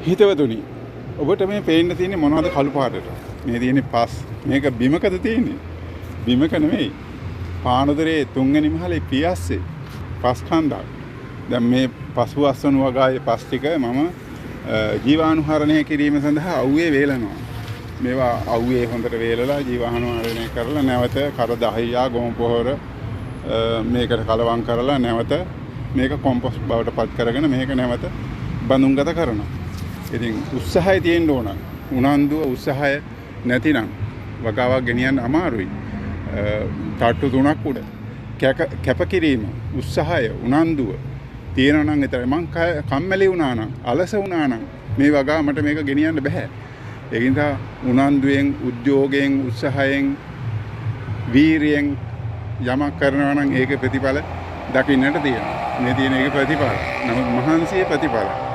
හිතවතුනි ඔබට මේ පේන්න තියෙන්නේ මොනවද කළු පාටට? මේ තියෙන්නේ පස්. මේක බිමකද තියෙන්නේ? බිමක නෙමෙයි. පානදරේ තුන්වෙනි මහලේ පියස්සේ පස් කන්දක්. දැන් මේ පසු අස්වනු වගාවේ පස් ටික මම ජීවාණුහරණය කිරීම සඳහා අවුවේ වේලනවා. මේවා අවුවේ හොඳට වේලලා ජීවාණුහරණය කරලා නැවත කර 10 ගොම් පොහොර මේකට කලවම් කරලා නැවත මේක කොම්පොස්ට් බවට පත් කරගෙන මේක නැවත බඳුන්ගත කරනවා. ඉතින් උත්සාහය තියෙන්න ඕන. උනන්දුව උත්සාහය නැතිනම් වගාවක් ගෙනියන්න අමාරුයි. තට්ටු 3ක් උඩ කැපකිරීම උත්සාහය උනන්දුව තියෙනවා නම් විතරයි. මං කම්මැලි වුණා නම් අලස වුණා නම් මේ වගාව මට මේක ගෙනියන්න බෑ. ඒකින්ද උනන්දුවෙන් උද්‍යෝගයෙන් උත්සාහයෙන් වීරියෙන් යමක් කරනවා නම් ඒකේ ප්‍රතිඵල දකින්නට තියෙනවා. මේ තියෙන එක ප්‍රතිඵල. නමුත් මහන්සියේ ප්‍රතිඵල